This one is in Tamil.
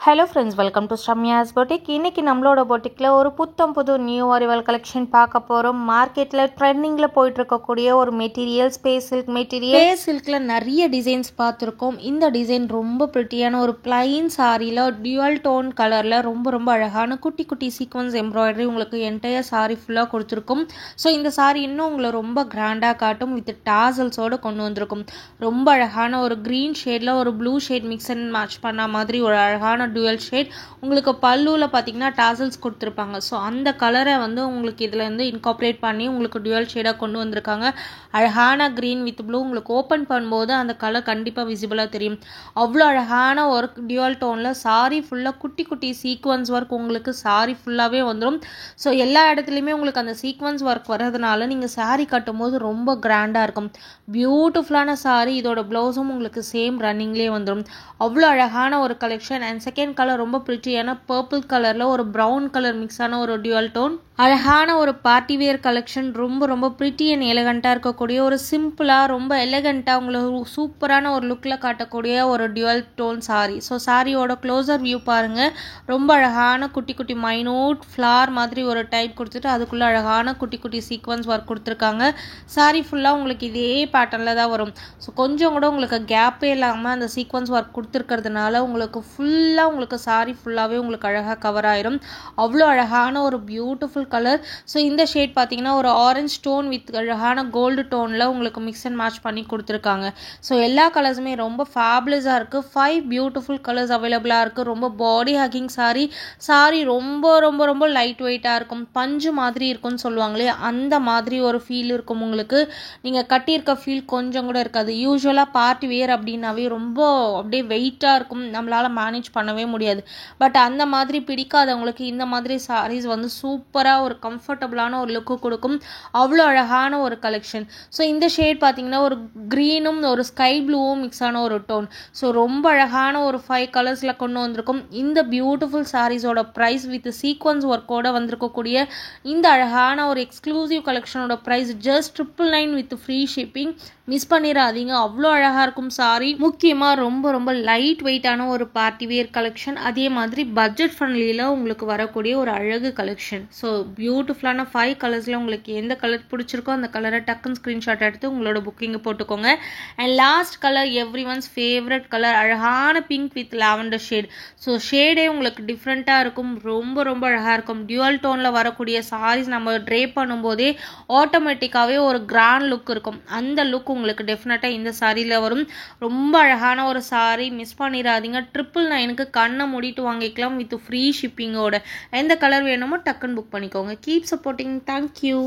Hello friends, welcome to Sramya's boutique. இன்றைக்கி நம்மளோட பொட்டிக்கில் ஒரு புது நியூ அரைவல் கலெக்ஷன் பார்க்க போகிறோம். மார்க்கெட்டில் ட்ரெண்டிங்கில் போயிட்டுருக்கக்கூடிய ஒரு மெட்டீரியல் ஸ்பேஸ் சில்கில் நிறைய டிசைன்ஸ் பார்த்துருக்கோம். இந்த டிசைன் ரொம்ப ப்ரிட்டியான ஒரு பிளைன் சாரியில் டியூவல் டோன் கலரில் ரொம்ப அழகான குட்டி சீக்வன்ஸ் எம்ப்ராய்டரி உங்களுக்கு என்டையர் சாரி ஃபுல்லாக கொடுத்துருக்கும். ஸோ இந்த சாரி இன்னும் உங்களை ரொம்ப கிராண்டாக காட்டும். வித் டாசல்ஸோடு கொண்டு வந்திருக்கும். ரொம்ப அழகான ஒரு க்ரீன் ஷேடில் ஒரு blue shade mix and match பண்ண மாதிரி ஒரு அழகான டுவல் ஷேட். உங்களுக்கு பல்லுவில் பார்த்தீங்கன்னா டாசல்ஸ் கொடுத்துருப்பாங்க. ஸோ அந்த கலரை வந்து உங்களுக்கு இதில் வந்து இன்கார்பரேட் பண்ணி உங்களுக்கு டுவல் ஷேடாக கொண்டு வந்திருக்காங்க. அழகான க்ரீன் வித் ப்ளூ. உங்களுக்கு ஓப்பன் பண்ணும்போது அந்த கலர் கண்டிப்பாக விசிபிளாக தெரியும். அவ்வளோ அழகான ஒரு டியூவல் டோனில் சாரி ஃபுல்லாக குட்டி சீக்வன்ஸ் ஒர்க் உங்களுக்கு சாரி ஃபுல்லாகவே வந்துடும். ஸோ எல்லா இடத்துலையுமே உங்களுக்கு அந்த சீக்வன்ஸ் ஒர்க் வர்றதுனால நீங்கள் சாரி கட்டும்போது ரொம்ப கிராண்டாக இருக்கும். பியூட்டிஃபுல்லான சாரி. இதோட ப்ளவுஸும் உங்களுக்கு சேம் ரன்னிங்லேயே வந்துடும். அவ்வளோ அழகான ஒரு கலெக்ஷன். அண்ட் செகண்ட் கலர் ரொம்ப ப்ரிட்டியான பர்பிள் கலரில் ஒரு ப்ரௌன் கலர் மிக்ஸான ஒரு டியூவல் டோன். அழகான ஒரு பார்ட்டி வேர் கலெக்ஷன். ரொம்ப ப்ரிட்டி அண்ட் எலகண்ட்டாக இருக்கக்கூடிய ஒரு சிம்பிளாக ரொம்ப எலகண்ட்டாக உங்களுக்கு சூப்பரான ஒரு லுக்கில் காட்டக்கூடிய ஒரு டியூவல் டோன் சாரி. ஸோ சாரியோட க்ளோசர் வியூ பாருங்கள். ரொம்ப அழகான குட்டி மைனூட் ஃப்ளார் மாதிரி ஒரு டைப் கொடுத்துட்டு அதுக்குள்ளே அழகான குட்டி சீக்வன்ஸ் ஒர்க் கொடுத்துருக்காங்க. சாரி ஃபுல்லாக உங்களுக்கு இதே பேட்டர்னில் தான் வரும். ஸோ கொஞ்சம் கூட உங்களுக்கு கேப்பே இல்லாமல் அந்த சீக்வன்ஸ் ஒர்க் கொடுத்துருக்கிறதுனால உங்களுக்கு ஃபுல்லாக உங்களுக்கு சாரி ஃபுல்லாகவே உங்களுக்கு அழகாக கவர் ஆயிரும். அவ்வளோ அழகான ஒரு பியூட்டிஃபுல் கலர். ஸோ இந்த ஷேட் பார்த்தீங்கன்னா ஒரு ஆரஞ்ச் டோன் வித் அழகான கோல்டு டோனில் உங்களுக்கு மிக்ஸ் அண்ட் மேட்ச் பண்ணி கொடுத்துருக்காங்க. ஸோ எல்லா கலர்ஸுமே ரொம்ப ஃபேபுலஸாக இருக்குது. 5 பியூட்டிஃபுல் கலர்ஸ் அவைலபிளாக இருக்குது. ரொம்ப பாடி ஹக்கிங் சாரி. சாரி ரொம்ப லைட் வெயிட்டாக இருக்கும். பஞ்சு மாதிரி இருக்கும்னு சொல்லுவாங்களே அந்த மாதிரி ஒரு ஃபீல் இருக்கும் உங்களுக்கு. நீங்கள் கட்டியிருக்க ஃபீல் கொஞ்சம் கூட இருக்காது. யூஸ்வலாக பார்ட்டி வேர் அப்படின்னாவே ரொம்ப அப்படியே வெயிட்டாக இருக்கும். நம்மளால் மேனேஜ் பண்ணவே முடியாது. பட் அந்த மாதிரி பிடிக்காதவங்களுக்கு இந்த மாதிரி சாரீஸ் வந்து சூப்பராக ஒரு கம்ஃபர்டபுளான ஒரு லுக்கு கொடுக்கும். அவ்வளோ அழகான ஒரு கலெக்ஷன். ஸோ இந்த ஷேட் பார்த்தீங்கன்னா ஒரு க்ரீனும் ஒரு ஸ்கை ப்ளூவும் மிக்ஸான ஒரு டோன். ஸோ ரொம்ப அழகான ஒரு 5 கலர்ஸில் கொண்டு வந்திருக்கும். இந்த பியூட்டிஃபுல் சாரீஸோட ப்ரைஸ் வித் சீக்வன்ஸ் ஒர்க்கோடு வந்திருக்கக்கூடிய இந்த அழகான ஒரு எக்ஸ்க்ளூசிவ் கலெக்ஷனோட price just 999 with free shipping. Miss பண்ணிடாதீங்க. அவ்வளோ அழகாக இருக்கும் சாரி. முக்கியமாக ரொம்ப லைட் வெயிட்டான ஒரு பார்ட்டி வேர் கலெக்ஷன். அதே மாதிரி பட்ஜெட் ஃப்ரெண்ட்லியில் உங்களுக்கு வரக்கூடிய ஒரு அழகு கலெக்ஷன். ஸோ பியூட்டிஃபுல்லான 5 கலர்ஸில் உங்களுக்கு எந்த கலர் பிடிச்சிருக்கோ அந்த கலரை டக்குன்னு ஸ்க்ரீன்ஷாட் எடுத்து உங்களோட புக்கிங்கை போட்டுக்கோங்க. And last colour everyone's favourite colour அழகான pink with lavender shade. So ஷேடே உங்களுக்கு டிஃப்ரெண்ட்டாக இருக்கும். ரொம்ப அழகாக இருக்கும். டியூவல் டோனில் வரக்கூடிய சாரீஸ் நம்ம ட்ரே பண்ணும்போதே ஆட்டோமேட்டிக்காகவே ஒரு கிராண்ட் லுக் இருக்கும். அந்த லுக் உங்களுக்கு டெஃபினட்டாக இந்த சாரியில் வரும். ரொம்ப அழகான ஒரு சாரி. மிஸ் பண்ணிடாதீங்க. 999க்கு கண்ணை மூடிட்டு வாங்கிக்கலாம் வித் ஃப்ரீ ஷிப்பிங்கோட. எந்த கலர் வேணுமோ டக்குன்னு புக் பண்ணிக்கோங்க. Keep supporting. தேங்க்யூ.